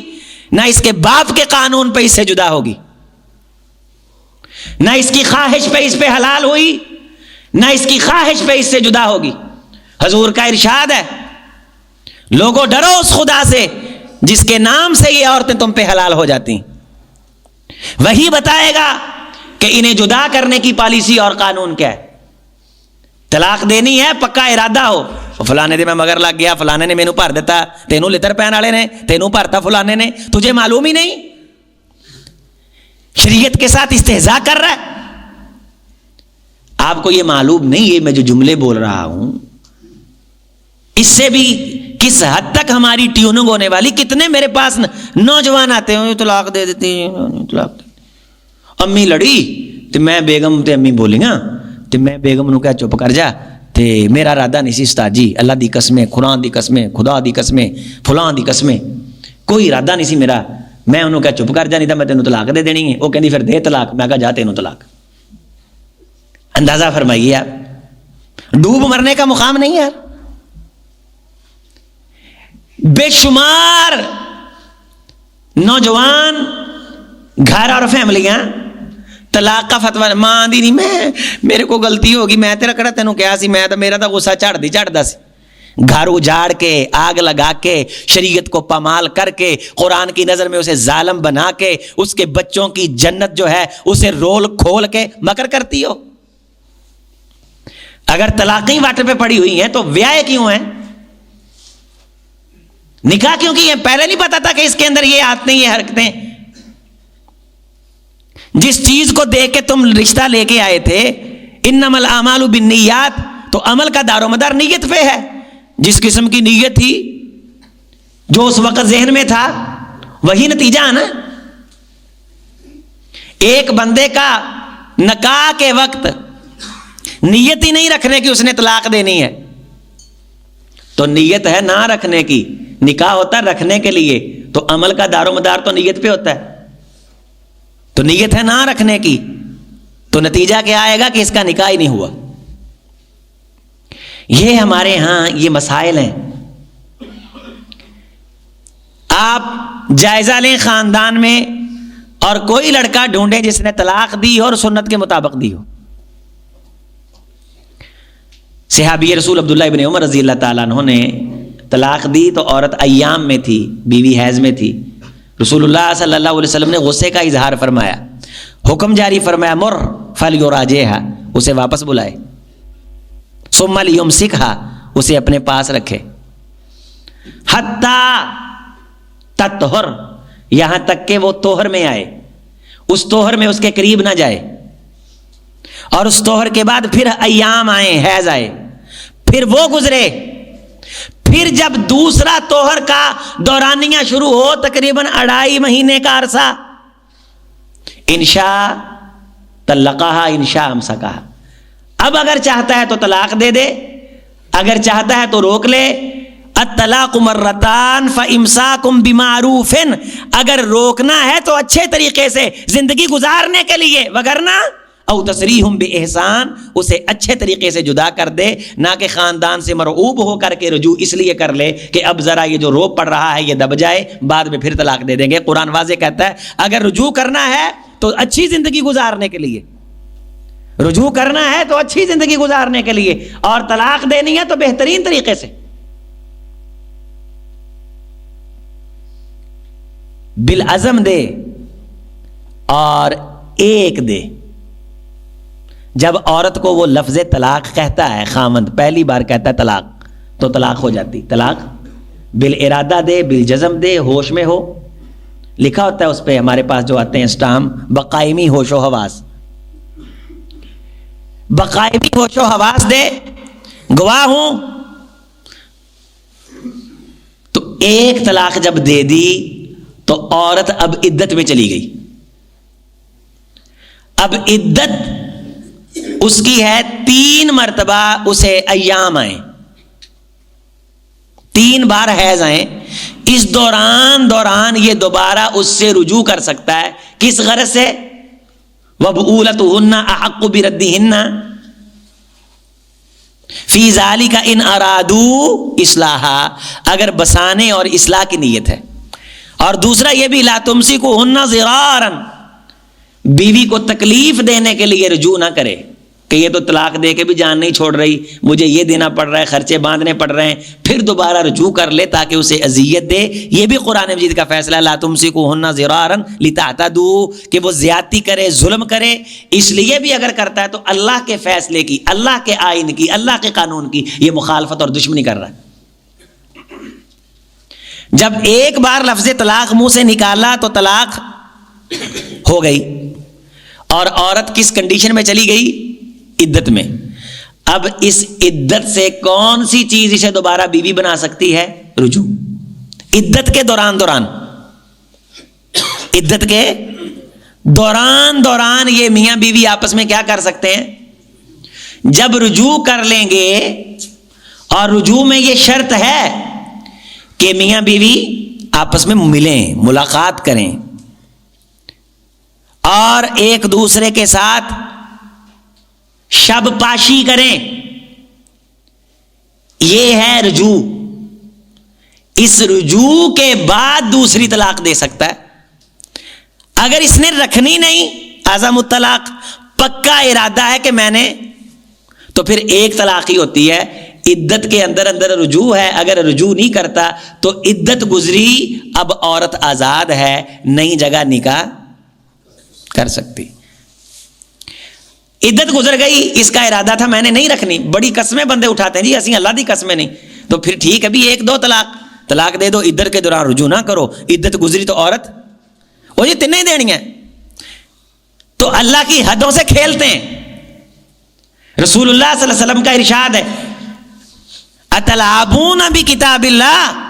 نہ اس کے باپ کے قانون پہ اس سے جدا ہوگی، نہ اس کی خواہش پہ اس پہ حلال ہوئی، نہ اس کی خواہش پہ اس سے جدا ہوگی۔ حضور کا ارشاد ہے، لوگوں ڈرو اس خدا سے جس کے نام سے یہ عورتیں تم پہ حلال ہو جاتی ہیں۔ وہی بتائے گا کہ انہیں جدا کرنے کی پالیسی اور قانون کیا ہے۔ طلاق دینی ہے، پکا ارادہ ہو، فلانے دے میں مگر لگ گیا، فلانے نے مینوں بھر دیتا، تینوں لتر پہن والے نے تینوں بھرتا فلانے نے، تجھے معلوم ہی نہیں، شریعت کے ساتھ استہزاء کر رہا ہے۔ آپ کو یہ معلوم نہیں ہے میں جو جملے بول رہا ہوں اس سے بھی کس حد تک ہماری ٹیوننگ ہونے والی۔ کتنے میرے پاس نوجوان آتے ہیں طلاق دے دیتی ہیں، طلاق دے، امی لڑی تو میں بیگم تے امی بولی گا تو میں بیگم نو کہا چپ کر جا، تے میرا ارادہ نہیں سی استاد جی، اللہ دی قسمیں، قرآن دی قسمیں، خدا دی قسمیں، فلاں دی قسمیں، کوئی ارادہ نہیں سی میرا۔ میں انہوں کہا چپ کر جا نہیں تو میں تینوں طلاق دے دینی ہے۔ وہ کہنی پھر دے طلاق، میں کہا جا تینوں طلاق۔ اندازہ فرمائیے آپ، ڈوب مرنے کا مقام نہیں یار۔ بے شمار نوجوان گھر اور فیملیاں طلاق کا فتویٰ، ماں دی نہیں، میں میرے کو غلطی ہوگی، میں تیرا کڑا تینوں کیا سی، میں تو میرا تو غصہ چڑھدا سی۔ گھر اجاڑ کے، آگ لگا کے، شریعت کو پامال کر کے، قرآن کی نظر میں اسے ظالم بنا کے، اس کے بچوں کی جنت جو ہے اسے رول کھول کے مکر کرتی ہو۔ اگر طلاقیں واٹ پہ پڑی ہوئی ہیں تو بیاہ کیوں ہیں؟ نکاح کیوں کی ہے؟ پہلے نہیں پتا تھا کہ اس کے اندر یہ آتے ہیں، یہ حرکتیں؟ جس چیز کو دیکھ کے تم رشتہ لے کے آئے تھے، انما الاعمال بالنیات، تو عمل کا دار و مدار نیت پہ ہے۔ جس قسم کی نیت تھی، جو اس وقت ذہن میں تھا، وہی نتیجہ ہے نا۔ ایک بندے کا نکاح کے وقت نیت ہی نہیں رکھنے کی اس نے طلاق دینی ہے، تو نیت ہے نہ رکھنے کی، نکاح ہوتا ہے رکھنے کے لیے، تو عمل کا دار و مدار تو نیت پہ ہوتا ہے۔ تو نیت ہے نہ رکھنے کی، تو نتیجہ کیا آئے گا کہ اس کا نکاح ہی نہیں ہوا۔ یہ ہمارے ہاں یہ مسائل ہیں۔ آپ جائزہ لیں خاندان میں اور کوئی لڑکا ڈھونڈیں جس نے طلاق دی اور سنت کے مطابق دی ہو۔ صحابی رسول عبداللہ ابن عمر رضی اللہ تعالیٰ عنہ نے طلاق دی تو عورت ایام میں تھی، بیوی حیض میں تھی۔ رسول اللہ صلی اللہ علیہ وسلم نے غصے کا اظہار فرمایا، حکم جاری فرمایا، مر فلیراجعھا، اسے واپس بلائے، ثم لیمسکھا، اسے اپنے پاس رکھے، حتی تطہر، یہاں تک کہ وہ طہر میں آئے، اس طہر میں اس کے قریب نہ جائے، اور اس طہر کے بعد پھر ایام آئے، حیض آئے، پھر وہ گزرے، پھر جب دوسرا طہر کا دورانیہ شروع ہو، تقریباً 2.5 مہینے کا عرصہ، انشاء طلقہا انشاء امسکہا، اب اگر چاہتا ہے تو طلاق دے دے، اگر چاہتا ہے تو روک لے۔ الطلاق مرتان فامساکم بمعروف، اگر روکنا ہے تو اچھے طریقے سے زندگی گزارنے کے لیے، وگرنہ او تسریح باحسان، اسے اچھے طریقے سے جدا کر دے، نہ کہ خاندان سے مرعوب ہو کر کے رجوع اس لیے کر لے کہ اب ذرا یہ جو روپ پڑ رہا ہے یہ دب جائے، بعد میں پھر طلاق دے دیں گے۔ قرآن واضح کہتا ہے اگر رجوع کرنا ہے تو اچھی زندگی گزارنے کے لیے، رجوع کرنا ہے تو اچھی زندگی گزارنے کے لیے، اور طلاق دینی ہے تو بہترین طریقے سے، بالعزم دے اور ایک دے۔ جب عورت کو وہ لفظ طلاق کہتا ہے خامند، پہلی بار کہتا ہے طلاق، تو طلاق ہو جاتی۔ طلاق بالارادہ دے، بالجزم دے، ہوش میں ہو، لکھا ہوتا ہے اس پہ، ہمارے پاس جو آتے ہیں اسٹام، بقائمی ہوش و حواس، بقائمی ہوش و حواس دے، گواہ ہوں۔ تو ایک طلاق جب دے دی تو عورت اب عدت میں چلی گئی۔ اب عدت اس کی ہے 3 مرتبہ اسے ایام آئیں، 3 بار حیض آئیں، اس دوران یہ دوبارہ اس سے رجوع کر سکتا ہے۔ کس غرض سے؟ وَبُعُولَتُهُنَّ أَحَقُّ بِرَدِّهِنَّ، فی ذالک ان ارادو اصلاحا، اگر بسانے اور اصلاح کی نیت ہے. اور دوسرا یہ بھی لا تمسکوہن ضرارا، بیوی کو تکلیف دینے کے لیے رجوع نہ کرے کہ یہ تو طلاق دے کے بھی جان نہیں چھوڑ رہی، مجھے یہ دینا پڑ رہا ہے، خرچے باندھنے پڑ رہے ہیں، پھر دوبارہ رجوع کر لے تاکہ اسے اذیت دے. یہ بھی قرآن مجید کا فیصلہ، لا تمسکوہن ضرارا لتعتدوا، کہ وہ زیادتی کرے، ظلم کرے. اس لیے بھی اگر کرتا ہے تو اللہ کے فیصلے کی، اللہ کے آئین کی، اللہ کے قانون کی یہ مخالفت اور دشمنی کر رہا ہے. جب ایک بار لفظ طلاق منہ سے نکالا تو طلاق ہو گئی، اور عورت کس کنڈیشن میں چلی گئی؟ عدت میں. اب اس عدت سے کون سی چیز اسے دوبارہ بیوی بنا سکتی ہے؟ رجوع. عدت کے دوران عدت کے دوران یہ میاں بیوی آپس میں کیا کر سکتے ہیں؟ جب رجوع کر لیں گے، اور رجوع میں یہ شرط ہے کہ میاں بیوی آپس میں ملیں، ملاقات کریں اور ایک دوسرے کے ساتھ شب پاشی کریں. یہ ہے رجوع. اس رجوع کے بعد دوسری طلاق دے سکتا ہے. اگر اس نے رکھنی نہیں، عزم الطلاق، پکا ارادہ ہے کہ میں نے، تو پھر ایک طلاق ہی ہوتی ہے. عدت کے اندر رجوع ہے، اگر رجوع نہیں کرتا تو عدت گزری، اب عورت آزاد ہے، نئی جگہ نکاح کر سکتی. عدت گزر گئی، اس کا ارادہ تھا میں نے نہیں رکھنی، بڑی قسمیں بندے اٹھاتے ہیں جی اسی اللہ دی قسمیں نہیں، تو پھر ٹھیک ہے بھی ایک دو طلاق دے دو، عدت کے دوران رجوع نہ کرو. عدت گزری تو عورت وہ یہ تینیں دینی ہیں. تو اللہ کی حدوں سے کھیلتے ہیں. رسول اللہ صلی اللہ علیہ وسلم کا ارشاد ہے، اتلعبون بکتاب اللہ.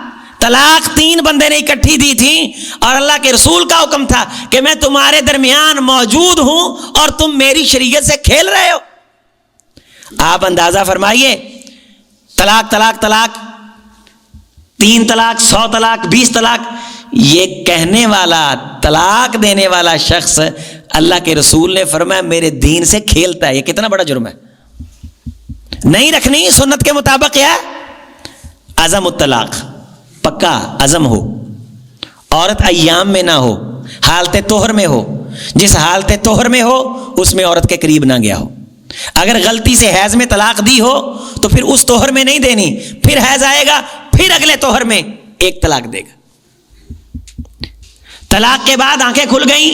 طلاق 3 بندے نے اکٹھی دی تھی اور اللہ کے رسول کا حکم تھا کہ میں تمہارے درمیان موجود ہوں اور تم میری شریعت سے کھیل رہے ہو. آپ اندازہ فرمائیے، طلاق 3 طلاق، 100 طلاق، 20 طلاق، یہ کہنے والا، طلاق دینے والا شخص، اللہ کے رسول نے فرمایا میرے دین سے کھیلتا ہے. یہ کتنا بڑا جرم ہے. نہیں رکھنی سنت کے مطابق ہے عزم الطلاق، پکا عزم ہو. عورت ایام میں نہ ہو، حالت طہر میں ہو. جس حالت طہر میں ہو اس میں عورت کے قریب نہ گیا ہو. اگر غلطی سے حیض میں طلاق دی ہو تو پھر اس طہر میں نہیں دینی، پھر حیض آئے گا، پھر اگلے طہر میں ایک طلاق دے گا. طلاق کے بعد آنکھیں کھل گئیں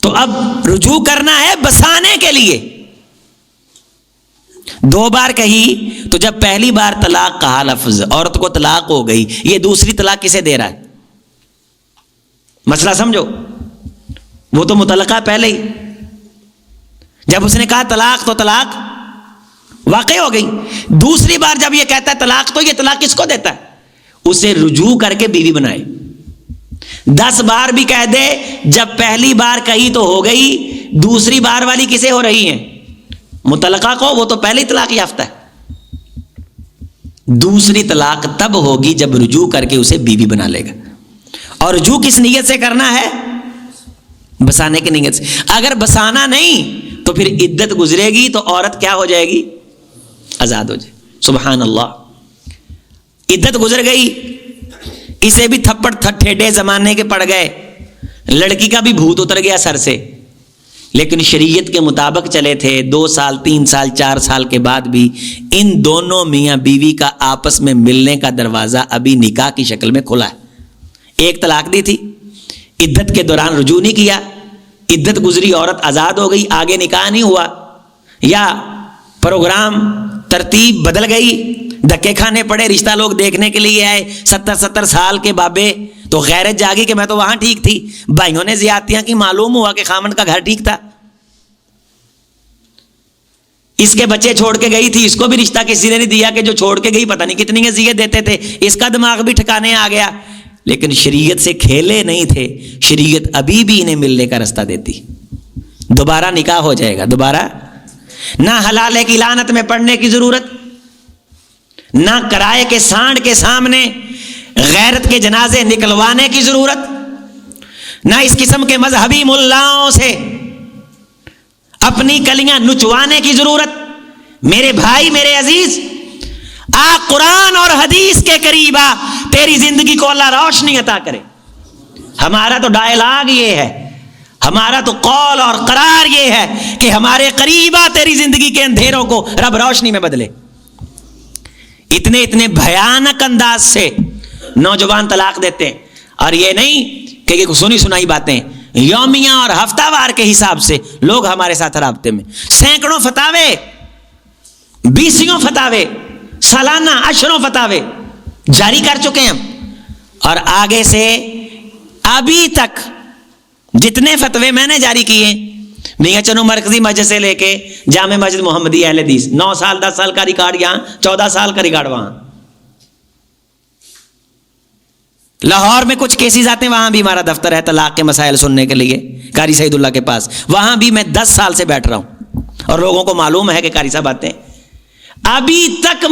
تو اب رجوع کرنا ہے بسانے کے لیے. 2 بار کہی تو جب پہلی بار طلاق کہا لفظ، عورت کو طلاق ہو گئی، یہ دوسری طلاق کسے دے رہا ہے؟ مسئلہ سمجھو. وہ تو مطلقہ پہلے ہی، جب اس نے کہا طلاق تو طلاق واقع ہو گئی. دوسری بار جب یہ کہتا ہے طلاق، تو یہ طلاق کس کو دیتا ہے؟ اسے رجوع کر کے بیوی بنائے. 10 بار بھی کہہ دے، جب پہلی بار کہی تو ہو گئی، دوسری بار والی کسے ہو رہی ہیں؟ مطلقہ کو. وہ تو پہلی طلاق یافتہ ہے. دوسری طلاق تب ہوگی جب رجوع کر کے اسے بیوی بنا لے گا. اور رجوع کس نیت سے کرنا ہے؟ بسانے کی نیت سے. اگر بسانا نہیں تو پھر عدت گزرے گی تو عورت کیا ہو جائے گی؟ آزاد ہو جائے. سبحان اللہ. عدت گزر گئی، اسے بھی تھپڑ ٹھیڈے زمانے کے پڑ گئے، لڑکی کا بھی بھوت اتر گیا سر سے. لیکن شریعت کے مطابق چلے تھے. 2 سال 3 سال 4 سال کے بعد بھی ان دونوں میاں بیوی کا آپس میں ملنے کا دروازہ ابھی نکاح کی شکل میں کھلا ہے. ایک طلاق دی تھی، عدت کے دوران رجوع نہیں کیا، عدت گزری، عورت آزاد ہو گئی، آگے نکاح نہیں ہوا، یا پروگرام ترتیب بدل گئی، دھکے کھانے پڑے، رشتہ لوگ دیکھنے کے لیے آئے 70 سال کے بابے، تو غیرت جاگی کہ میں تو وہاں ٹھیک تھی، بھائیوں نے زیادتیاں کی، معلوم ہوا کہ خامن کا گھر ٹھیک تھا، اس کے بچے چھوڑ کے گئی تھی، اس کو بھی رشتہ کسی نے نہیں دیا کہ جو چھوڑ کے گئی پتہ نہیں کتنی اذیت دیتے تھے، اس کا دماغ بھی ٹھکانے آ گیا. لیکن شریعت سے کھیلے نہیں تھے. شریعت ابھی بھی انہیں ملنے کا رستہ دیتی. دوبارہ نکاح ہو جائے گا. دوبارہ نہ حلالے کی لعنت میں پڑنے کی ضرورت، نہ کرائے کے سانڈ کے سامنے غیرت کے جنازے نکلوانے کی ضرورت، نہ اس قسم کے مذہبی ملاؤں سے اپنی کلیاں نچوانے کی ضرورت. میرے بھائی میرے عزیز، آ قرآن اور حدیث کے قریب آ، تیری زندگی کو اللہ روشنی عطا کرے۔ ہمارا تو ڈائلاگ یہ ہے، ہمارا تو قول اور قرار یہ ہے کہ ہمارے قریب آ، تیری زندگی کے اندھیروں کو رب روشنی میں بدلے۔ اتنے بھیانک انداز سے نوجوان طلاق دیتے ہیں، اور یہ نہیں کہ سنی سنائی باتیں، یومیہ اور ہفتہ وار کے حساب سے لوگ ہمارے ساتھ رابطے میں، سینکڑوں فتاوے، بیسیوں فتاوے، سالانہ عشروں فتاوے جاری کر چکے ہیں ہم، اور آگے سے ابھی تک جتنے فتوے میں نے جاری کیے، میاں چنو مرکزی مسجد سے لے کے جامع مسجد محمدیہ اہل حدیث، 9 سال 10 سال کا ریکارڈ یہاں، 14 سال کا ریکارڈ وہاں۔ لاہور میں کچھ کیسز آتے ہیں، وہاں بھی ہمارا دفتر ہے طلاق کے مسائل سننے کے لیے، قاری سعید اللہ کے پاس، وہاں بھی میں 10 سال سے بیٹھ رہا ہوں، اور لوگوں کو معلوم ہے کہ قاری صاحب آتے ہیں۔ ابھی تک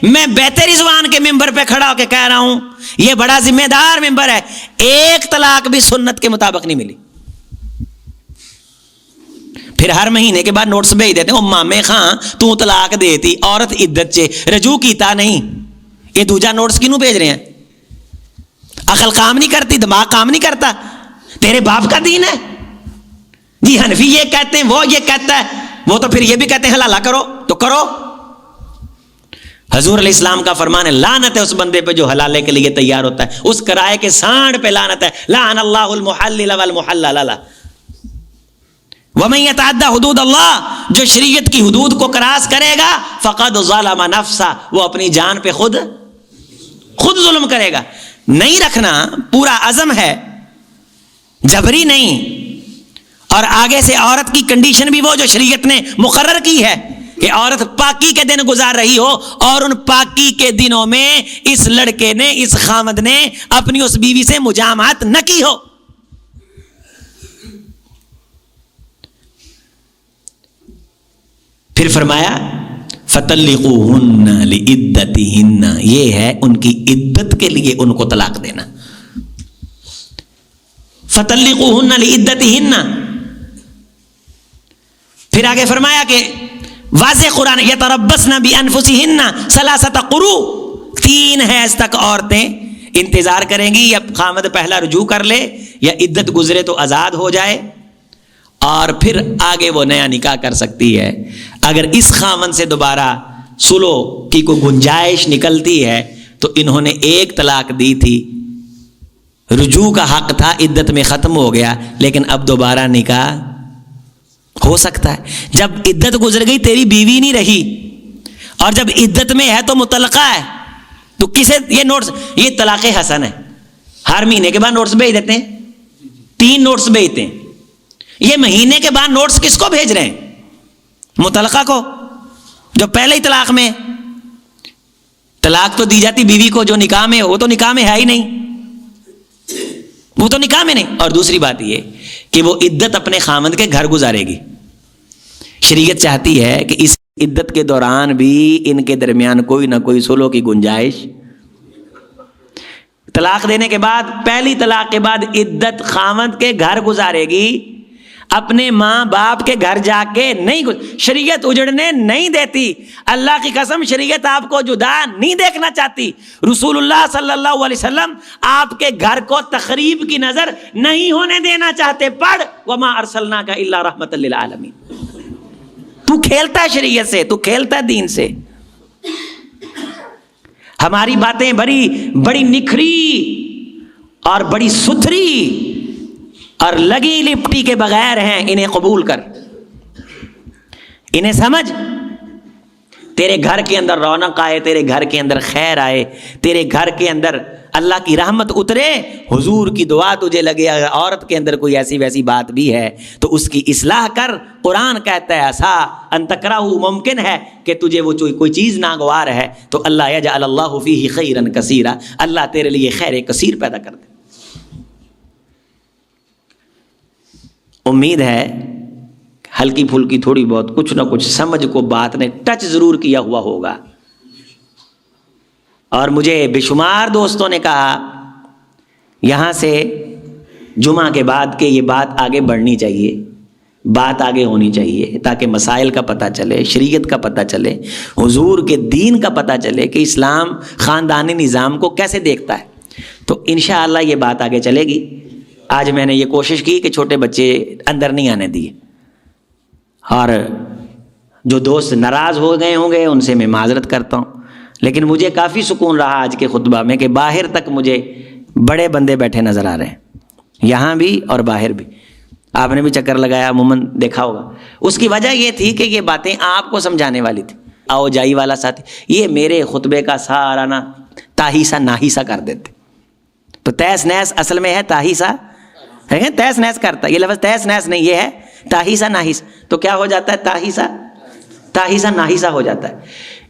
میں بیت رضوان کے ممبر پہ کھڑا ہو کے کہہ رہا ہوں، یہ بڑا ذمہ دار ممبر ہے، ایک طلاق بھی سنت کے مطابق نہیں ملی۔ پھر ہر مہینے کے بعد نوٹس بھیج دیتے ہیں، مامے خان تو طلاق دیتی، عورت عدت چے رجوع کیتا نہیں، یہ دوجا نوٹس کینوں بھیج رہے ہیں؟ عقل کام نہیں کرتی، دماغ کام نہیں کرتا؟ تیرے باپ کا دین ہے جی، حنفی یہ کہتے ہیں، وہ یہ کہتا ہے، وہ تو پھر یہ بھی کہتے ہیں حلالہ کرو تو کرو۔ حضور علیہ السلام کا فرمان ہے، لعنت ہے اس بندے پہ جو حلالے کے لیے تیار ہوتا ہے، اس کرائے کے سانڈ پہ لعنت ہے، لعن اللہ المحلل والمحلل لہ۔ ومن یتعدی حدود اللہ، جو شریعت کی حدود کو کراس کرے گا، فقد ظلم نفسہ، وہ اپنی جان پہ خود ظلم کرے گا۔ نہیں رکھنا پورا عزم ہے، جبری نہیں۔ اور آگے سے عورت کی کنڈیشن بھی وہ جو شریعت نے مقرر کی ہے کہ عورت پاکی کے دن گزار رہی ہو، اور ان پاکی کے دنوں میں اس لڑکے نے، اس خامد نے اپنی اس بیوی سے مجامعت نہ کی ہو۔ پھر فرمایا فَطَلِّقُوهُنَّ لِعِدَّتِهِنَّ، یہ ہے ان کی عدت کے لیے ان کو طلاق دینا۔ فَطَلِّقُوهُنَّ لِعِدَّتِهِنَّ، پھر آگے فرمایا کہ واضح قرآن، یتربصن بانفسہن ثلاثۃ قروء، 3 حیض تک عورتیں انتظار کریں گی، یا خامد پہلا رجوع کر لے یا عدت گزرے تو آزاد ہو جائے، اور پھر آگے وہ نیا نکاح کر سکتی ہے۔ اگر اس خامن سے دوبارہ سلو کی کوئی گنجائش نکلتی ہے تو انہوں نے ایک طلاق دی تھی، رجوع کا حق تھا، عدت میں ختم ہو گیا، لیکن اب دوبارہ نکاح ہو سکتا ہے۔ جب عدت گزر گئی تیری بیوی نہیں رہی، اور جب عدت میں ہے تو مطلقہ ہے، تو کسے یہ نوٹس، یہ طلاق حسن ہے، ہر مہینے کے بعد نوٹس بھیج دیتے ہیں، 3 نوٹس بھیجتے ہیں۔ یہ مہینے کے بعد نوٹس کس کو بھیج رہے ہیں؟ مطلقہ کو، جو پہلے ہی طلاق میں۔ طلاق تو دی جاتی بیوی کو جو نکاح میں، وہ تو نکاح میں ہے ہی نہیں، وہ تو نکاح میں نہیں۔ اور دوسری بات یہ کہ وہ عدت اپنے خامند کے گھر گزارے گی۔ شریعت چاہتی ہے کہ اس عدت کے دوران بھی ان کے درمیان کوئی نہ کوئی سلو کی گنجائش۔ طلاق دینے کے بعد، پہلی طلاق کے بعد عدت خامند کے گھر گزارے گی، اپنے ماں باپ کے گھر جا کے نہیں۔ شریعت اجڑنے نہیں دیتی، اللہ کی قسم شریعت آپ کو جدا نہیں دیکھنا چاہتی۔ رسول اللہ صلی اللہ علیہ وسلم آپ کے گھر کو تخریب کی نظر نہیں ہونے دینا چاہتے۔ پڑھ وما ارسلناک الا رحمۃ للعالمین۔ تو کھیلتا ہے شریعت سے، تو کھیلتا ہے دین سے۔ ہماری باتیں بڑی نکھری اور بڑی ستھری اور لگی لپٹی کے بغیر ہیں، انہیں قبول کر، انہیں سمجھ۔ تیرے گھر کے اندر رونق آئے، تیرے گھر کے اندر خیر آئے، تیرے گھر کے اندر اللہ کی رحمت اترے، حضور کی دعا تجھے لگے۔ اگر عورت کے اندر کوئی ایسی ویسی بات بھی ہے تو اس کی اصلاح کر۔ قرآن کہتا ہے عسیٰ ان تکرہوا، ممکن ہے کہ تجھے وہ کوئی چیز ناگوار ہے، تو اللہ یجعل اللہ فیہ خیرا کثیرا، اللہ تیرے لیے خیر کثیر پیدا کر دے۔ امید ہے ہلکی پھلکی تھوڑی بہت کچھ نہ کچھ سمجھ کو بات نے ٹچ ضرور کیا ہوا ہوگا۔ اور مجھے بے شمار دوستوں نے کہا یہاں سے جمعہ کے بعد کہ یہ بات آگے بڑھنی چاہیے، بات آگے ہونی چاہیے تاکہ مسائل کا پتہ چلے، شریعت کا پتہ چلے، حضور کے دین کا پتہ چلے کہ اسلام خاندانی نظام کو کیسے دیکھتا ہے. تو انشاءاللہ یہ بات آگے چلے گی. آج میں نے یہ کوشش کی کہ چھوٹے بچے اندر نہیں آنے دیے، اور جو دوست ناراض ہو گئے ہوں گے ان سے میں معذرت کرتا ہوں. لیکن مجھے کافی سکون رہا آج کے خطبہ میں کہ باہر تک مجھے بڑے بندے بیٹھے نظر آ رہے ہیں، یہاں بھی اور باہر بھی. آپ نے بھی چکر لگایا، عموماً دیکھا ہوگا. اس کی وجہ یہ تھی کہ یہ باتیں آپ کو سمجھانے والی تھی. آؤ جائی والا ساتھی یہ میرے خطبے کا سارا نا تاہیسا ناہیسا کر دیتے. تو تیس نیس اصل میں ہے تاہیسا، تیس نیس کرتا، یہ لفظ تیس نیس نہیں، یہ ہے تاہیسا ناہیسا. تو کیا ہو جاتا ہے؟ تاہیسا ناہیسا ہو جاتا ہے.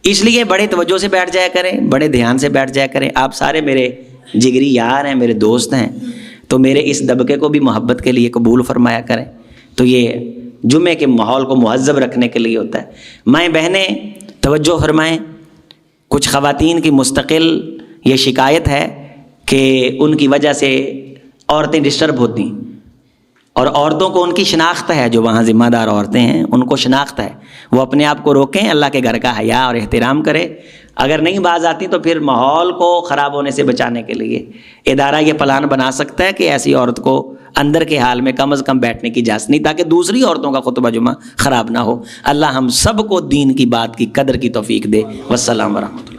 اس لیے بڑے توجہ سے بیٹھ جایا کریں، بڑے دھیان سے بیٹھ جایا کریں. آپ سارے میرے جگری یار ہیں، میرے دوست ہیں، تو میرے اس دبکے کو بھی محبت کے لیے قبول فرمایا کریں. تو یہ جمعے کے ماحول کو مہذب رکھنے کے لیے ہوتا ہے. مائیں بہنیں توجہ فرمائیں. کچھ خواتین کی مستقل یہ شکایت ہے کہ ان کی وجہ سے عورتیں ڈسٹرب ہوتی ہیں، اور عورتوں کو ان کی شناخت ہے، جو وہاں ذمہ دار عورتیں ہیں ان کو شناخت ہے. وہ اپنے آپ کو روکیں، اللہ کے گھر کا حیا اور احترام کرے. اگر نہیں باز آتی تو پھر ماحول کو خراب ہونے سے بچانے کے لیے ادارہ یہ پلان بنا سکتا ہے کہ ایسی عورت کو اندر کے حال میں کم از کم بیٹھنے کی اجازت نہیں، تاکہ دوسری عورتوں کا خطبہ جمعہ خراب نہ ہو. اللہ ہم سب کو دین کی بات کی قدر کی توفیق دے. والسلام ورحمۃ اللہ.